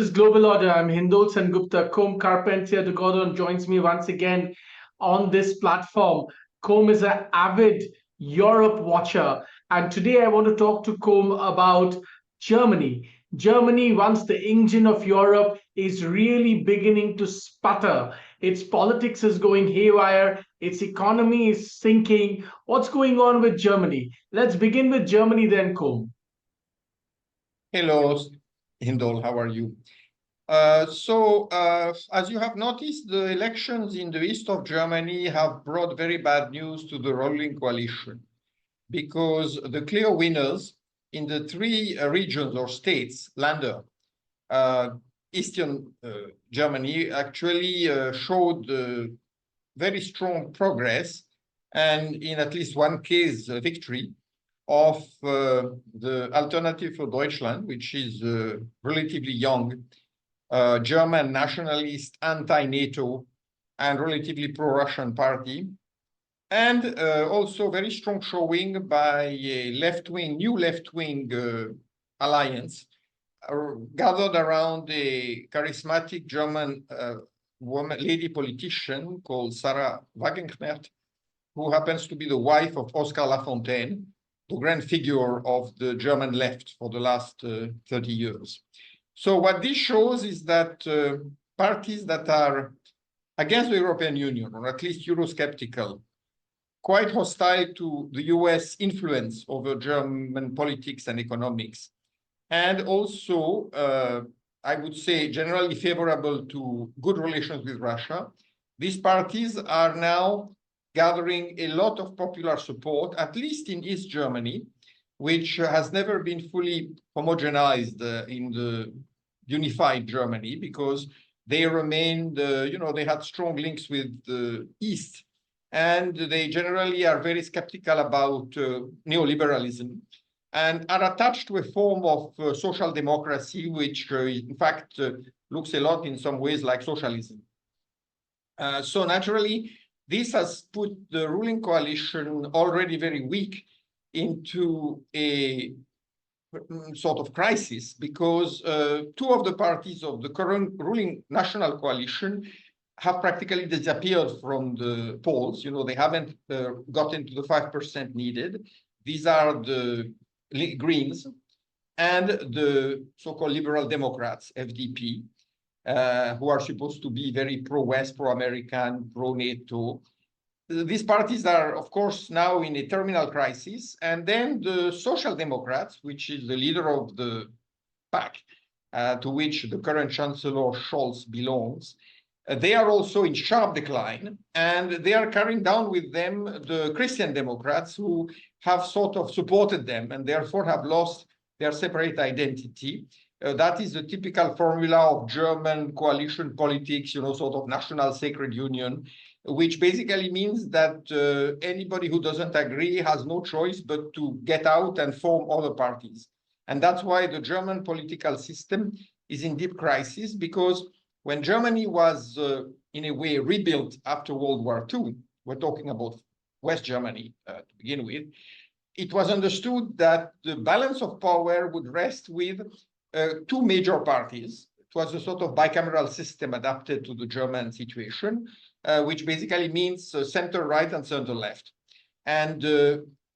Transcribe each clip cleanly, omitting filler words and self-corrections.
is Global Order. I'm Hindol Sengupta. Come Carpentier de Gourdon joins me once again on this platform. Com is an avid Europe watcher, and today I want to talk to Com about Germany. Germany, once the engine of Europe, is really beginning to sputter. Its politics is going haywire, its economy is sinking. What's going on with Germany? Let's begin with Germany then, Com. Hello, Hindol, how are you? As you have noticed, the elections in the east of Germany have brought very bad news to the ruling coalition, because the clear winners in the three regions or states, Länder, Eastern Germany, actually showed very strong progress, and in at least one case, victory of the Alternative for Deutschland, which is a relatively young German nationalist, anti-NATO, and relatively pro-Russian party, and also very strong showing by a new left-wing alliance gathered around a charismatic German lady politician called Sarah Wagenknecht, who happens to be the wife of Oscar Lafontaine, the grand figure of the German left for the last 30 years. So what this shows is that parties that are against the European Union, or at least Eurosceptical, quite hostile to the US influence over German politics and economics, and also, I would say, generally favorable to good relations with Russia, these parties are now gathering a lot of popular support, at least in East Germany, which has never been fully homogenized in the unified Germany, because they remained, they had strong links with the East, and they generally are very skeptical about neoliberalism, and are attached to a form of social democracy, which in fact looks a lot in some ways like socialism. So naturally, this has put the ruling coalition, already very weak, into a sort of crisis, because two of the parties of the current ruling national coalition have practically disappeared from the polls. They haven't gotten to the 5% needed. These are the Greens and the so-called Liberal Democrats, FDP, who are supposed to be very pro-West, pro-American, pro-NATO. These parties are, of course, now in a terminal crisis. And then the Social Democrats, which is the leader of the pack, to which the current Chancellor Scholz belongs, they are also in sharp decline, and they are carrying down with them the Christian Democrats, who have sort of supported them and therefore have lost their separate identity. That is the typical formula of German coalition politics, sort of national sacred union, which basically means that anybody who doesn't agree has no choice but to get out and form other parties. And that's why the German political system is in deep crisis, because when Germany was, in a way, rebuilt after World War II, we're talking about West Germany to begin with, it was understood that the balance of power would rest with two major parties. It was a sort of bicameral system adapted to the German situation, which basically means center-right and center-left. And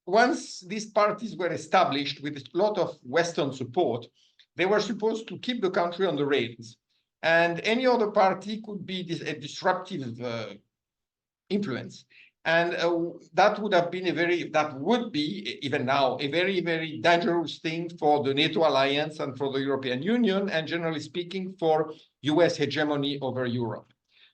once these parties were established with a lot of Western support, they were supposed to keep the country on the rails. And any other party could be a disruptive influence. And that would be, even now, a very, very dangerous thing for the NATO alliance and for the European Union, and generally speaking, for US hegemony over Europe.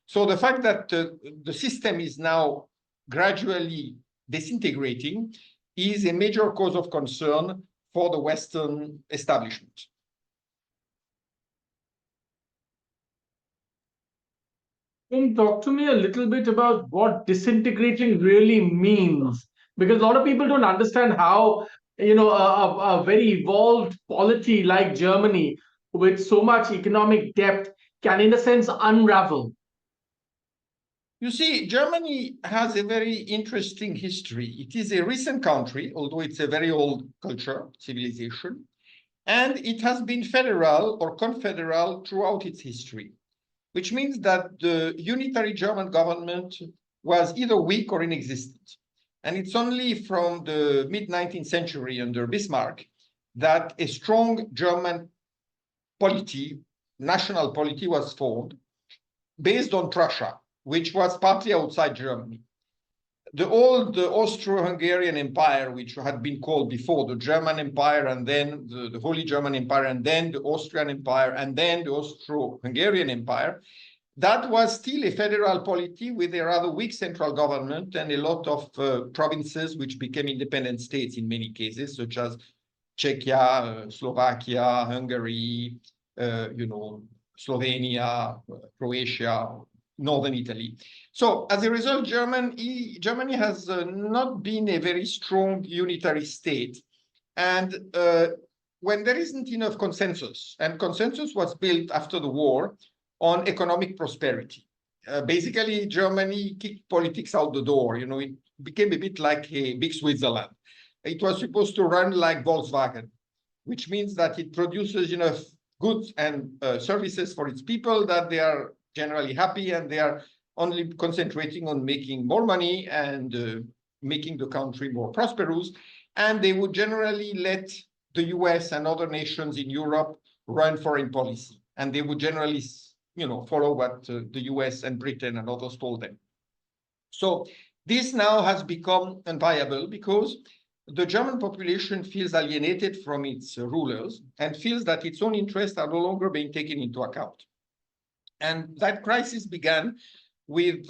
So the fact that the system is now gradually disintegrating is a major cause of concern for the Western establishment. Can you talk to me a little bit about what disintegrating really means? Because a lot of people don't understand how, a very evolved polity like Germany, with so much economic depth, can, in a sense, unravel. You see, Germany has a very interesting history. It is a recent country, although it's a very old culture, civilization. And it has been federal or confederal throughout its history, which means that the unitary German government was either weak or inexistent. And it's only from the mid-19th century under Bismarck that a strong German polity, national polity, was formed based on Prussia, which was partly outside Germany. The old Austro-Hungarian Empire, which had been called before the German Empire, and then the Holy German Empire, and then the Austrian Empire, and then the Austro-Hungarian Empire, that was still a federal polity with a rather weak central government and a lot of provinces which became independent states in many cases, such as Czechia, Slovakia, Hungary, Slovenia, Croatia, northern Italy. So as a result, Germany has not been a very strong unitary state. And when there isn't enough consensus, and consensus was built after the war on economic prosperity. Basically, Germany kicked politics out the door. It became a bit like a big Switzerland. It was supposed to run like Volkswagen, which means that it produces enough goods and services for its people that they are generally happy, and they are only concentrating on making more money and making the country more prosperous. And they would generally let the US and other nations in Europe run foreign policy. And they would generally follow what the US and Britain and others told them. So this now has become unviable because the German population feels alienated from its rulers and feels that its own interests are no longer being taken into account. And that crisis began with,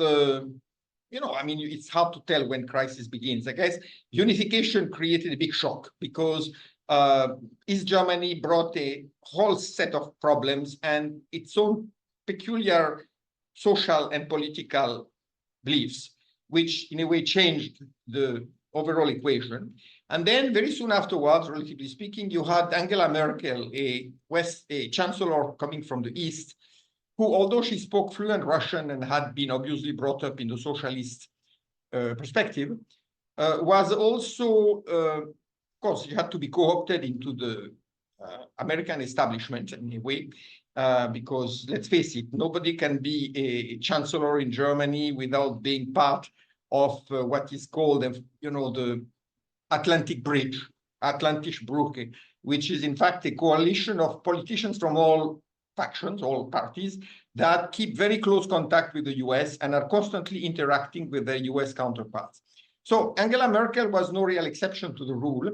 it's hard to tell when crisis begins. I guess unification created a big shock because East Germany brought a whole set of problems and its own peculiar social and political beliefs, which in a way changed the overall equation. And then very soon afterwards, relatively speaking, you had Angela Merkel, a chancellor coming from the East, who, although she spoke fluent Russian and had been obviously brought up in the socialist perspective, was also, of course, she had to be co-opted into the American establishment in a way, because let's face it, nobody can be a chancellor in Germany without being part of what is called, the Atlantic Bridge, Atlantische Brücke, which is in fact a coalition of politicians from all factions, all parties, that keep very close contact with the US and are constantly interacting with their US counterparts. So Angela Merkel was no real exception to the rule.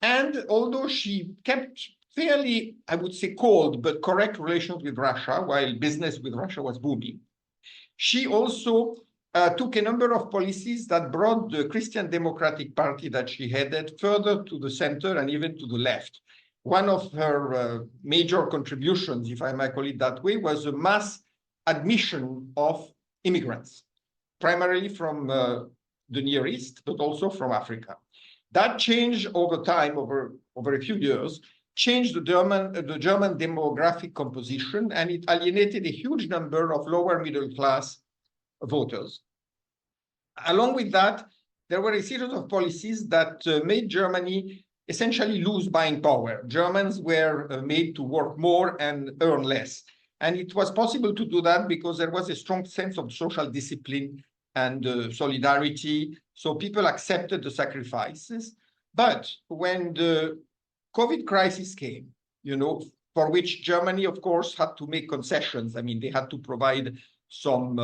And although she kept fairly, I would say, cold but correct relations with Russia, while business with Russia was booming, she also took a number of policies that brought the Christian Democratic Party that she headed further to the center and even to the left. One of her major contributions, if I might call it that way, was a mass admission of immigrants, primarily from the Near East, but also from Africa. That changed over time, over a few years, changed the German demographic composition, and it alienated a huge number of lower middle class voters. Along with that, there were a series of policies that made Germany essentially lose buying power. Germans were made to work more and earn less. And it was possible to do that because there was a strong sense of social discipline and solidarity. So people accepted the sacrifices. But when the COVID crisis came, for which Germany, of course, had to make concessions. I mean, they had to provide some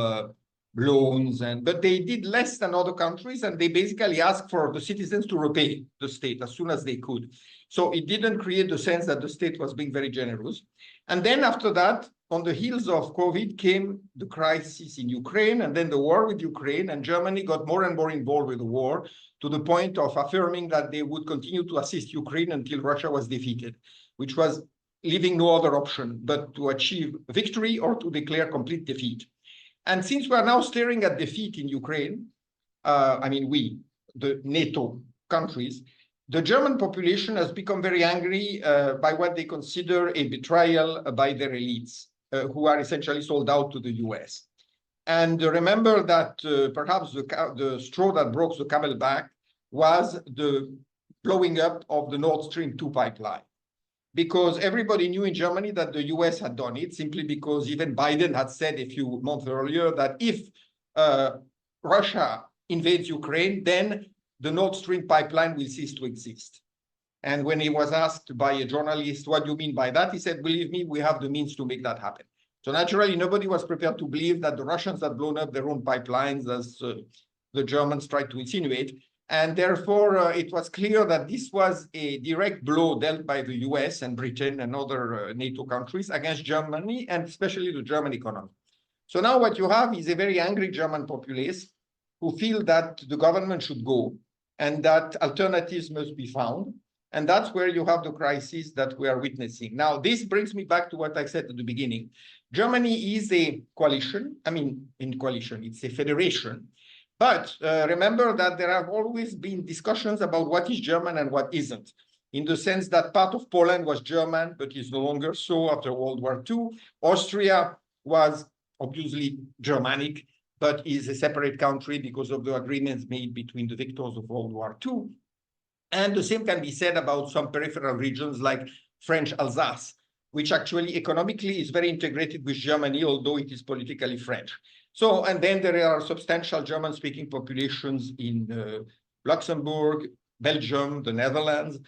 loans, but they did less than other countries, and they basically asked for the citizens to repay the state as soon as they could. So it didn't create the sense that the state was being very generous. And then after that, on the heels of COVID came the crisis in Ukraine, and then the war with Ukraine, and Germany got more and more involved with the war to the point of affirming that they would continue to assist Ukraine until Russia was defeated, which was leaving no other option but to achieve victory or to declare complete defeat. And since we are now staring at defeat in Ukraine, the NATO countries, the German population has become very angry by what they consider a betrayal by their elites, who are essentially sold out to the US. And remember that perhaps the straw that broke the camel's back was the blowing up of the Nord Stream 2 pipeline. because everybody knew in Germany that the US had done it, simply because even Biden had said a few months earlier that if Russia invades Ukraine, then the Nord Stream pipeline will cease to exist. And when he was asked by a journalist, what do you mean by that? He said, believe me, we have the means to make that happen. So naturally, nobody was prepared to believe that the Russians had blown up their own pipelines, as the Germans tried to insinuate. And therefore, it was clear that this was a direct blow dealt by the US and Britain and other NATO countries against Germany, and especially the German economy. So now what you have is a very angry German populace who feel that the government should go and that alternatives must be found. And that's where you have the crisis that we are witnessing. Now, this brings me back to what I said at the beginning. Germany is a coalition. I mean, in coalition, it's a federation. But remember that there have always been discussions about what is German and what isn't, in the sense that part of Poland was German, but is no longer so after World War II. Austria was obviously Germanic, but is a separate country because of the agreements made between the victors of World War II. And the same can be said about some peripheral regions like French Alsace, which actually economically is very integrated with Germany, although it is politically French. So, and then there are substantial German-speaking populations in Luxembourg, Belgium, the Netherlands,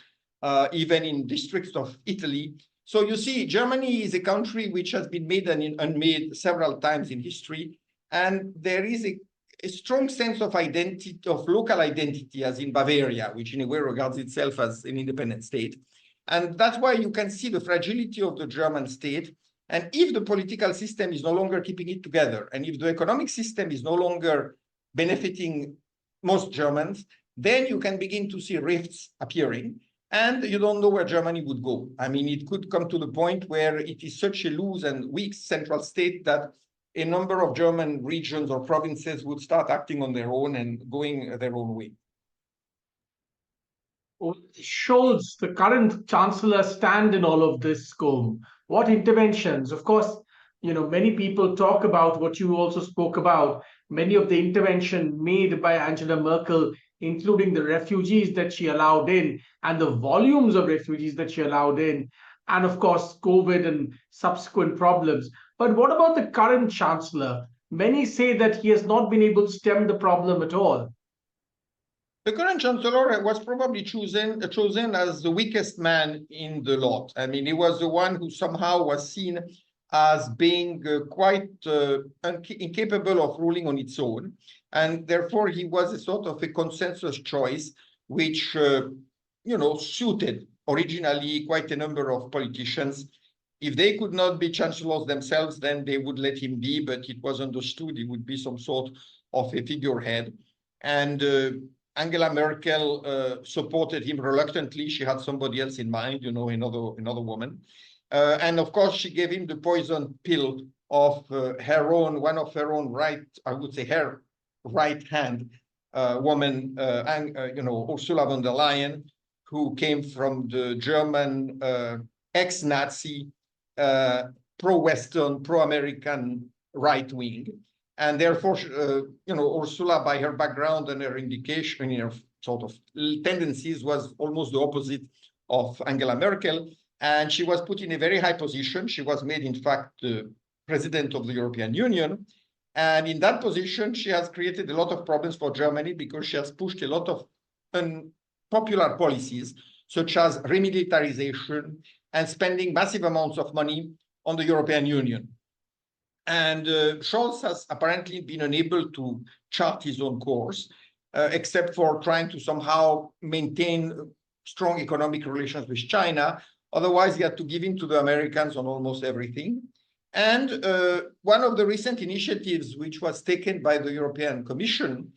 even in districts of Italy. So you see, Germany is a country which has been made and unmade several times in history. And there is a strong sense of identity, of local identity, as in Bavaria, which in a way regards itself as an independent state. And that's why you can see the fragility of the German state. And if the political system is no longer keeping it together, and if the economic system is no longer benefiting most Germans, then you can begin to see rifts appearing. And you don't know where Germany would go. I mean, it could come to the point where it is such a loose and weak central state that a number of German regions or provinces would start acting on their own and going their own way. Scholz, the current chancellor, stand in all of this scope? What interventions? Of course, many people talk about what you also spoke about, many of the intervention made by Angela Merkel, including the refugees that she allowed in and the volumes of refugees that she allowed in, and of course, COVID and subsequent problems. But what about the current chancellor? Many say that he has not been able to stem the problem at all. The current chancellor was probably chosen as the weakest man in the lot. I mean, he was the one who somehow was seen as being quite incapable of ruling on its own. And therefore, he was a sort of a consensus choice, which, suited originally quite a number of politicians. If they could not be chancellors themselves, then they would let him be, but it was understood he would be some sort of a figurehead. And Angela Merkel supported him reluctantly. She had somebody else in mind, another woman. And of course, she gave him the poison pill of one of her own right, I would say her right hand woman, Ursula von der Leyen, who came from the German ex-Nazi, pro-Western, pro-American right wing. And therefore, Ursula, by her background and her indication, her sort of tendencies, was almost the opposite of Angela Merkel. And she was put in a very high position. She was made, in fact, the president of the European Union. And in that position, she has created a lot of problems for Germany because she has pushed a lot of unpopular policies, such as remilitarization and spending massive amounts of money on the European Union. And Scholz has apparently been unable to chart his own course, except for trying to somehow maintain strong economic relations with China. Otherwise, he had to give in to the Americans on almost everything. And one of the recent initiatives which was taken by the European Commission,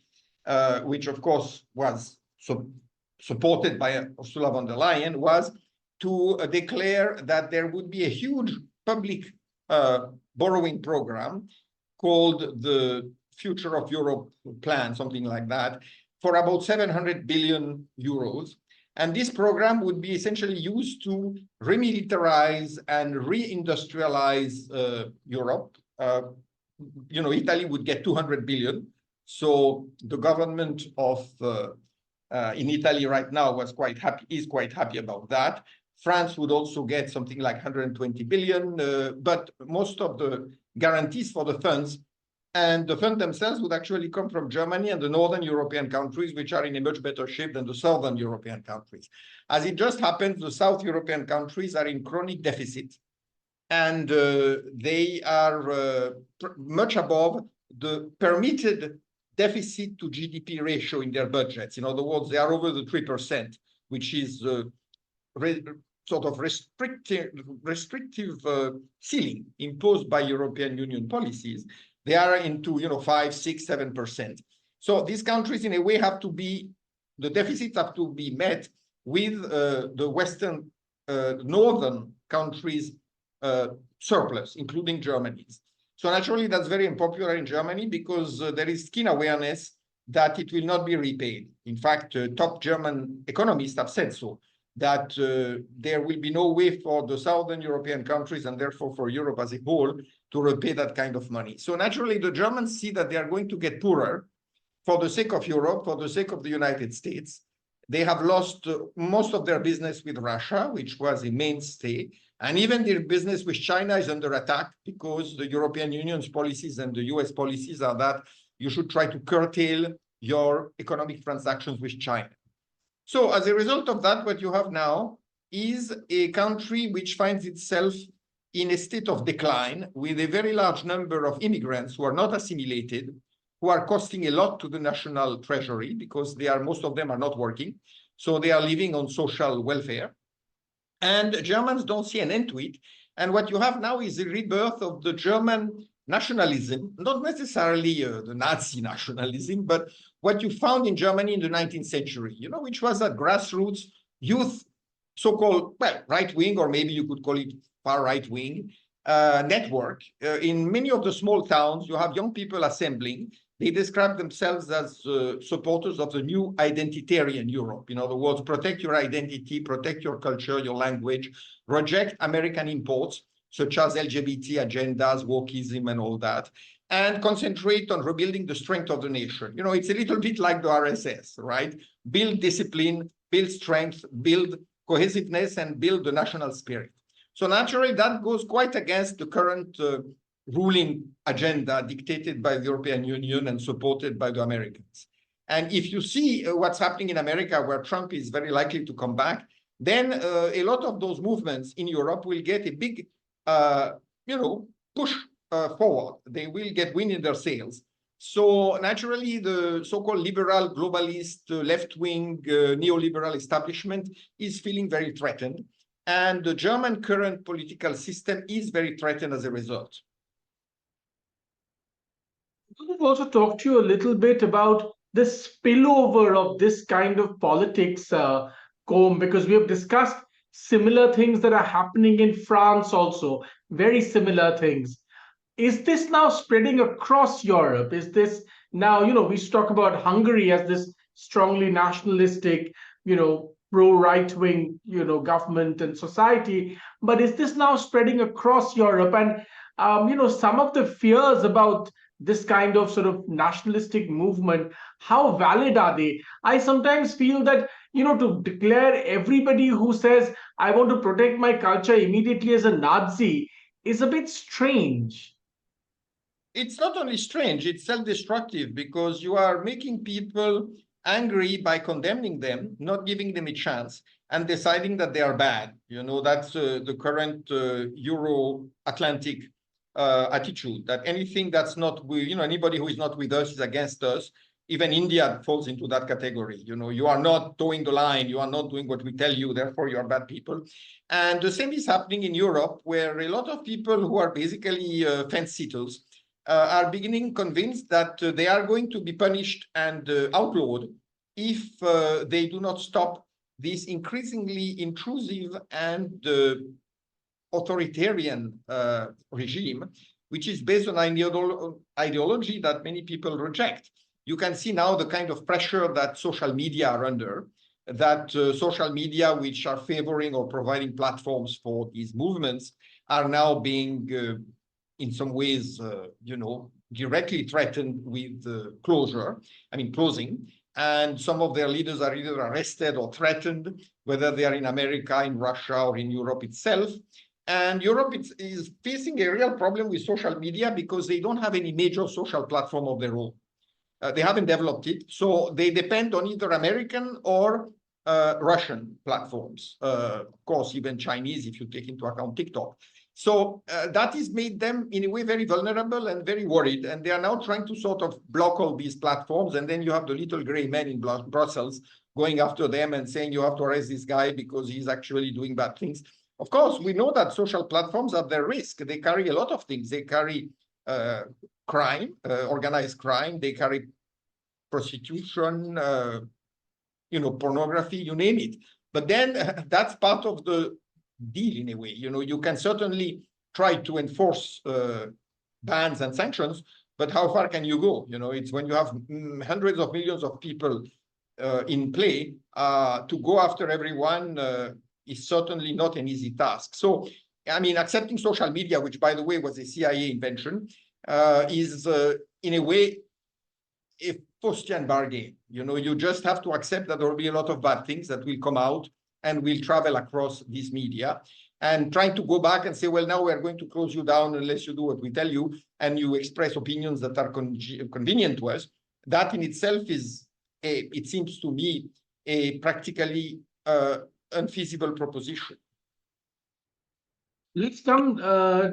which of course was supported by Ursula von der Leyen, was to declare that there would be a huge public borrowing program called the Future of Europe Plan, something like that, for about 700 billion euros. And this program would be essentially used to remilitarize and reindustrialize Europe. Italy would get 200 billion. So the government of in Italy right now is quite happy about that. France would also get something like 120 billion, but most of the guarantees for the funds and the funds themselves would actually come from Germany and the northern European countries, which are in a much better shape than the southern European countries. As it just happens, the South European countries are in chronic deficit, and they are much above the permitted deficit to GDP ratio in their budgets. In other words, they are over the 3%, which is sort of restrictive ceiling imposed by European Union policies. They are into 5, 6, 7%. So these countries, in a way, have to be, the deficits have to be met with the Western northern countries surplus, including Germany's. So naturally, that's very unpopular in Germany because there is keen awareness that it will not be repaid. In fact, top German economists have said so, that there will be no way for the southern European countries and therefore for Europe as a whole to repay that kind of money. So naturally, the Germans see that they are going to get poorer for the sake of Europe, for the sake of the United States. They have lost most of their business with Russia, which was a mainstay. And even their business with China is under attack because the European Union's policies and the US policies are that you should try to curtail your economic transactions with China. So as a result of that, what you have now is a country which finds itself in a state of decline with a very large number of immigrants who are not assimilated, who are costing a lot to the national treasury because most of them are not working. So they are living on social welfare. And Germans don't see an end to it. And what you have now is a rebirth of the German nationalism, not necessarily the Nazi nationalism, but what you found in Germany in the 19th century, which was that grassroots youth, so-called, well, right-wing, or maybe you could call it far right-wing network. In many of the small towns, you have young people assembling. They describe themselves as supporters of the new identitarian Europe. In other words, protect your identity, protect your culture, your language, reject American imports, such as LGBT agendas, wokeism, and all that, and concentrate on rebuilding the strength of the nation. It's a little bit like the RSS, right? Build discipline, build strength, build cohesiveness, and build the national spirit. So naturally, that goes quite against the current ruling agenda dictated by the European Union and supported by the Americans. And if you see what's happening in America, where Trump is very likely to come back, then a lot of those movements in Europe will get a big, push forward. They will get wind in their sails. So naturally, the so-called liberal, globalist, left-wing, neoliberal establishment is feeling very threatened. And the German current political system is very threatened as a result. I want to also talk to you a little bit about the spillover of this kind of politics, Com, because we have discussed similar things that are happening in France also, very similar things. Is this now spreading across Europe? Is this now, we talk about Hungary as this strongly nationalistic, pro-right-wing, government and society, but is this now spreading across Europe? And, some of the fears about this kind of sort of nationalistic movement, how valid are they? I sometimes feel that, to declare everybody who says, I want to protect my culture immediately as a Nazi is a bit strange. It's not only strange, it's self-destructive because you are making people angry by condemning them, not giving them a chance, and deciding that they are bad. That's the current Euro-Atlantic attitude, that anything that's not, anybody who is not with us is against us. Even India falls into that category. You are not towing the line, you are not doing what we tell you, therefore you are bad people. And the same is happening in Europe, where a lot of people who are basically fence-sitters are beginning convinced that they are going to be punished and outlawed if they do not stop this increasingly intrusive and authoritarian regime, which is based on ideology that many people reject. You can see now the kind of pressure that social media are under, that social media, which are favoring or providing platforms for these movements, are now being, in some ways, directly threatened with closing. and some of their leaders are either arrested or threatened, whether they are in America, in Russia, or in Europe itself. And Europe is facing a real problem with social media because they don't have any major social platform of their own. They haven't developed it, so they depend on either American or Russian platforms. Of course, even Chinese, if you take into account TikTok. So that has made them, in a way, very vulnerable and very worried. And they are now trying to sort of block all these platforms. And then you have the little gray men in Brussels going after them and saying, you have to arrest this guy because he's actually doing bad things. Of course, we know that social platforms are their risk. They carry a lot of things. They carry crime, organized crime. They carry prostitution, pornography, you name it. But then that's part of the deal in a way. You can certainly try to enforce bans and sanctions, but how far can you go? It's when you have hundreds of millions of people in play, to go after everyone is certainly not an easy task. So, I mean, accepting social media, which by the way was a CIA invention, is in a way a Faustian bargain. You just have to accept that there will be a lot of bad things that will come out and will travel across these media, and trying to go back and say, well, now we're going to close you down unless you do what we tell you, and you express opinions that are convenient to us. That in itself is, it seems to me, a practically unfeasible proposition. Let's come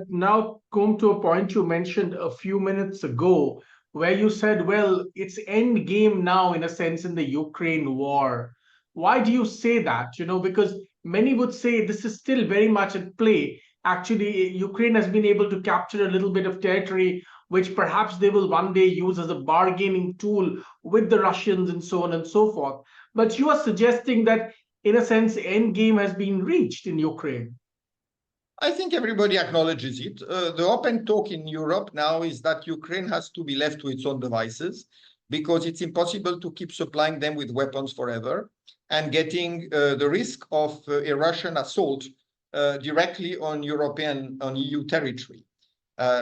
now come to a point you mentioned a few minutes ago, where you said, well, it's end game now, in a sense, in the Ukraine war. Why do you say that? Because many would say this is still very much at play. Actually, Ukraine has been able to capture a little bit of territory, which perhaps they will one day use as a bargaining tool with the Russians and so on and so forth. But you are suggesting that, in a sense, end game has been reached in Ukraine. I think everybody acknowledges it. The open talk in Europe now is that Ukraine has to be left to its own devices, because it's impossible to keep supplying them with weapons forever and getting the risk of a Russian assault directly on EU territory,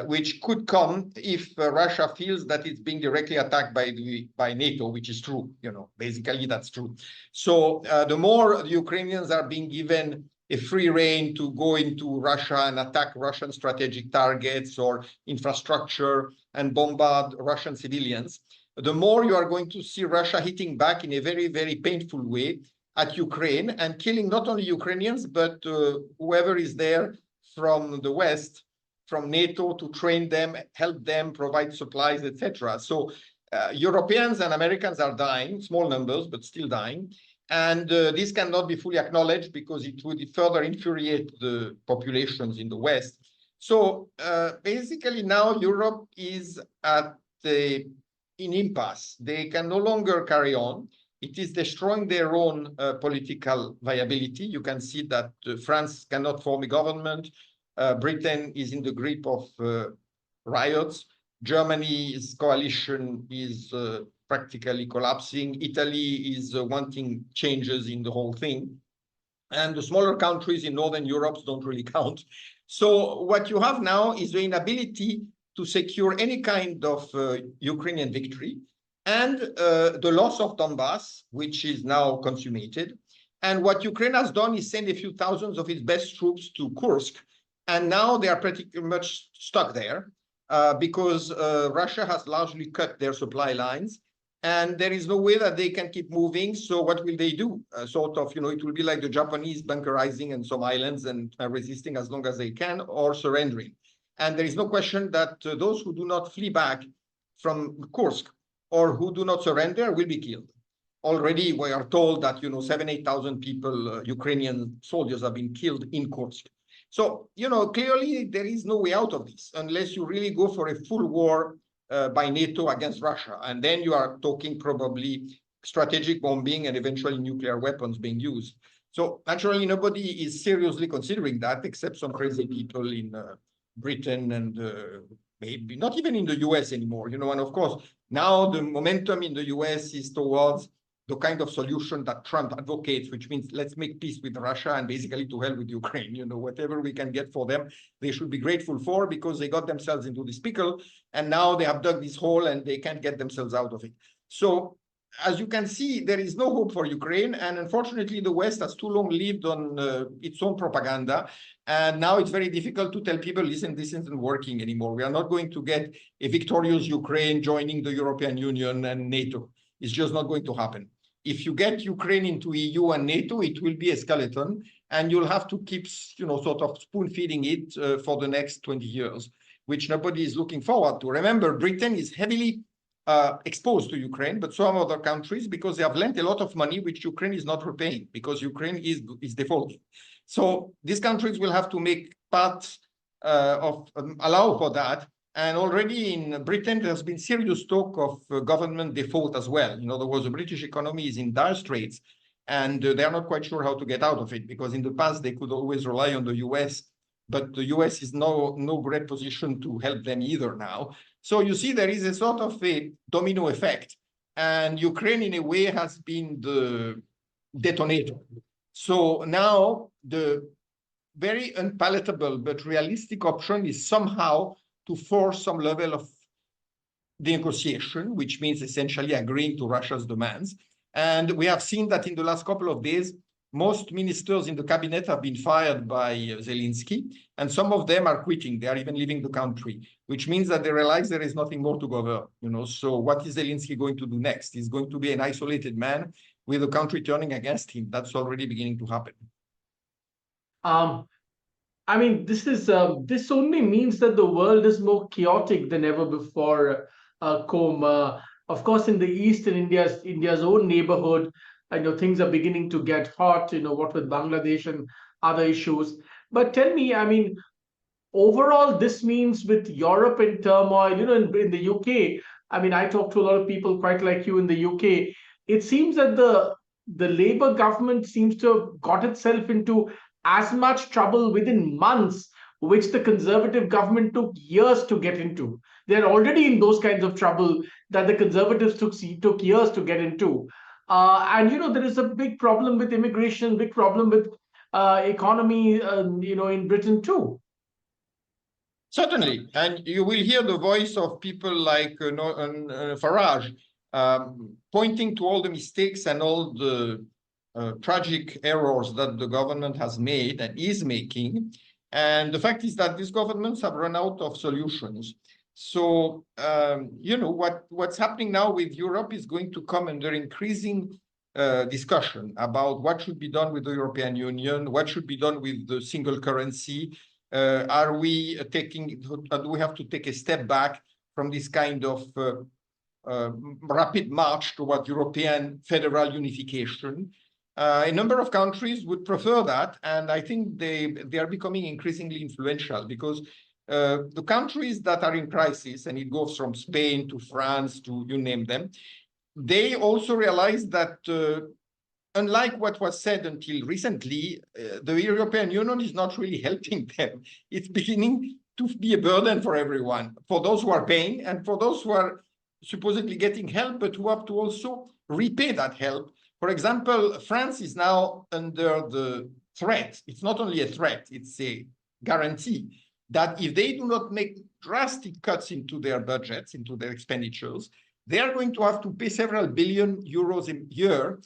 which could come if Russia feels that it's being directly attacked by NATO, which is true. Basically that's true. So the more the Ukrainians are being given a free rein to go into Russia and attack Russian strategic targets or infrastructure and bombard Russian civilians, the more you are going to see Russia hitting back in a very, very painful way at Ukraine and killing not only Ukrainians, but whoever is there from the West, from NATO, to train them, help them, provide supplies, etc. So Europeans and Americans are dying, small numbers, but still dying. And this cannot be fully acknowledged because it would further infuriate the populations in the West. So basically now Europe is at in impasse. They can no longer carry on. It is destroying their own political viability. You can see that France cannot form a government. Britain is in the grip of riots. Germany's coalition is practically collapsing. Italy is wanting changes in the whole thing. And the smaller countries in Northern Europe don't really count. So what you have now is the inability to secure any kind of Ukrainian victory, and the loss of Donbass, which is now consummated. And what Ukraine has done is send a few thousands of its best troops to Kursk, and now they are pretty much stuck there because Russia has largely cut their supply lines, and there is no way that they can keep moving. So what will they do? It will be like the Japanese bunkerizing in some islands and resisting as long as they can, or surrendering. And there is no question that those who do not flee back from Kursk or who do not surrender will be killed. Already we are told that 7,000-8,000 people, Ukrainian soldiers, have been killed in Kursk. So clearly there is no way out of this unless you really go for a full war by NATO against Russia, and then you are talking probably strategic bombing and eventually nuclear weapons being used. So naturally nobody is seriously considering that except some crazy people in Britain and maybe not even in the US anymore, and of course, now the momentum in the US is towards the kind of solution that Trump advocates, which means let's make peace with Russia and basically to hell with Ukraine. Whatever we can get for them, they should be grateful for, because they got themselves into this pickle and now they have dug this hole and they can't get themselves out of it. So as you can see, there is no hope for Ukraine. And unfortunately, the West has too long lived on its own propaganda. And now it's very difficult to tell people, listen, this isn't working anymore. We are not going to get a victorious Ukraine joining the European Union and NATO. It's just not going to happen. If you get Ukraine into EU and NATO, it will be a skeleton, and you'll have to keep, sort of spoon feeding it for the next 20 years, which nobody is looking forward to. Remember, Britain is heavily exposed to Ukraine, but some other countries, because they have lent a lot of money, which Ukraine is not repaying, because Ukraine is defaulting. So these countries will have to make part allow for that. And already in Britain, there's been serious talk of government default as well. In other words, the British economy is in dire straits, and they are not quite sure how to get out of it, because in the past, they could always rely on the US, but the US is no great position to help them either now. So you see, there is a sort of a domino effect, and Ukraine, in a way, has been the detonator. So now the very unpalatable but realistic option is somehow to force some level of negotiation, which means essentially agreeing to Russia's demands. And we have seen that in the last couple of days, most ministers in the cabinet have been fired by Zelensky, and some of them are quitting. They are even leaving the country, which means that they realize there is nothing more to govern. So what is Zelensky going to do next? He's going to be an isolated man with the country turning against him. That's already beginning to happen. I mean, this only means that the world is more chaotic than ever before, Com. Of course, in the East, in India's own neighborhood, I know things are beginning to get hot, what with Bangladesh and other issues. But tell me, I mean, overall, this means with Europe in turmoil, in the UK, I mean, I talk to a lot of people quite like you in the UK. It seems that the Labour government seems to have got itself into as much trouble within months, which the Conservative government took years to get into. They're already in those kinds of trouble that the Conservatives took years to get into. And there is a big problem with immigration, big problem with economy, in Britain too. Certainly, and you will hear the voice of people like Farage pointing to all the mistakes and all the tragic errors that the government has made and is making. And the fact is that these governments have run out of solutions. So, what's happening now with Europe is going to come under increasing discussion about what should be done with the European Union, what should be done with the single currency. Do we have to take a step back from this kind of rapid march toward European federal unification? A number of countries would prefer that, and I think they are becoming increasingly influential, because the countries that are in crisis, and it goes from Spain to France to you name them, they also realize that unlike what was said until recently, the European Union is not really helping them. It's beginning to be a burden for everyone, for those who are paying and for those who are supposedly getting help, but who have to also repay that help. For example, France is now under the threat. It's not only a threat, it's a guarantee that if they do not make drastic cuts into their budgets, into their expenditures, they are going to have to pay several billion euros a year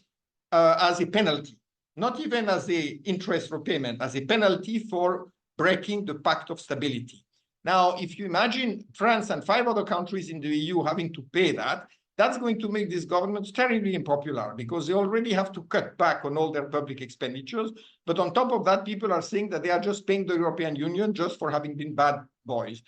as a penalty, not even as an interest repayment, as a penalty for breaking the Pact of Stability. Now, if you imagine France and 5 other countries in the EU having to pay that, that's going to make these governments terribly unpopular, because they already have to cut back on all their public expenditures. But on top of that, people are saying that they are just paying the European Union just for having been bad boys,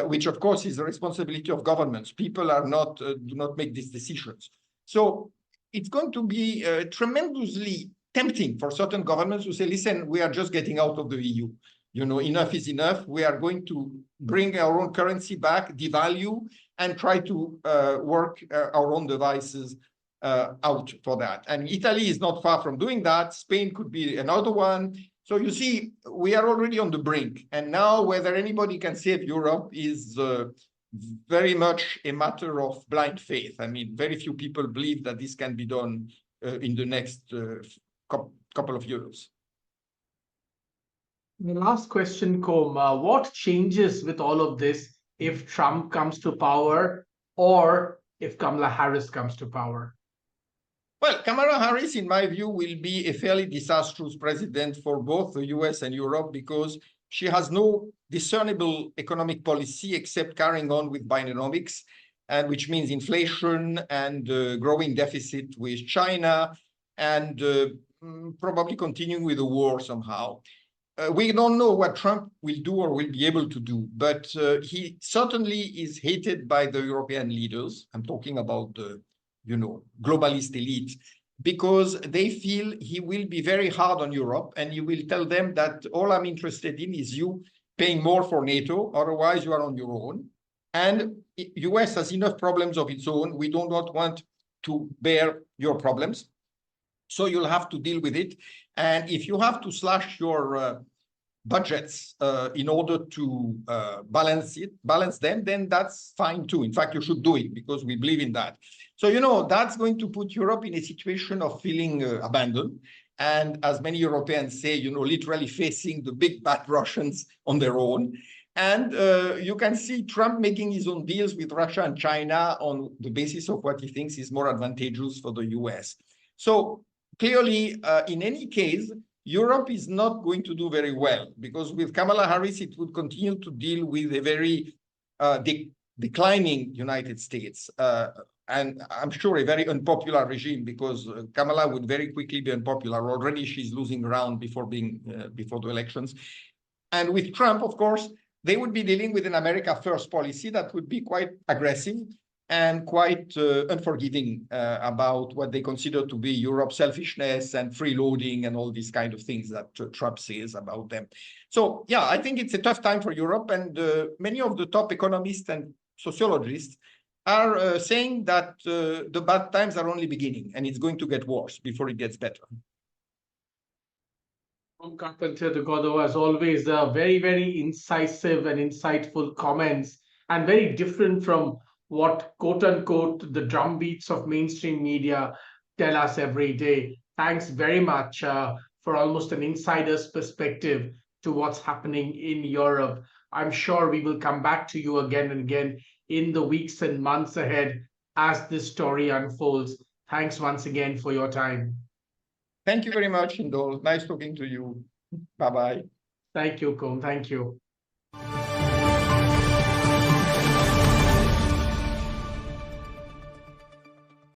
which of course is the responsibility of governments. People are not do not make these decisions. So it's going to be tremendously tempting for certain governments to say, listen, we are just getting out of the EU. Enough is enough. We are going to bring our own currency back, devalue, and try to work our own devices out for that. And Italy is not far from doing that. Spain could be another one. So you see, we are already on the brink. And now whether anybody can save Europe is very much a matter of blind faith. I mean, very few people believe that this can be done in the next couple of years. The last question, Com, what changes with all of this if Trump comes to power or if Kamala Harris comes to power? Well, Kamala Harris, in my view, will be a fairly disastrous president for both the US and Europe because she has no discernible economic policy except carrying on with Bidenomics, and which means inflation and growing deficit with China and probably continuing with the war somehow. We don't know what Trump will do or will be able to do, but he certainly is hated by the European leaders. I'm talking about the, globalist elite, because they feel he will be very hard on Europe and he will tell them that all I'm interested in is you paying more for NATO, otherwise you are on your own. And US has enough problems of its own. We do not want to bear your problems. So you'll have to deal with it. And if you have to slash your budgets in order to balance them, then that's fine too. In fact, you should do it because we believe in that. So, that's going to put Europe in a situation of feeling abandoned. And as many Europeans say, literally facing the big bad Russians on their own. And you can see Trump making his own deals with Russia and China on the basis of what he thinks is more advantageous for the US. So clearly, in any case, Europe is not going to do very well because with Kamala Harris, it would continue to deal with a very declining United States. And I'm sure a very unpopular regime because Kamala would very quickly be unpopular. Already she's losing ground before the elections. And with Trump, of course, they would be dealing with an America First policy that would be quite aggressive and quite unforgiving about what they consider to be Europe's selfishness and freeloading and all these kind of things that Trump says about them. So, yeah, I think it's a tough time for Europe. And many of the top economists and sociologists are saying that the bad times are only beginning and it's going to get worse before it gets better. Come Carpentier de Gourdon, as always, very, very incisive and insightful comments, and very different from what, quote unquote, the drumbeats of mainstream media tell us every day. Thanks very much for almost an insider's perspective to what's happening in Europe. I'm sure we will come back to you again and again in the weeks and months ahead as this story unfolds. Thanks once again for your time. Thank you very much, Hindol. Nice talking to you. Bye-bye. Thank you, Kom. Thank you.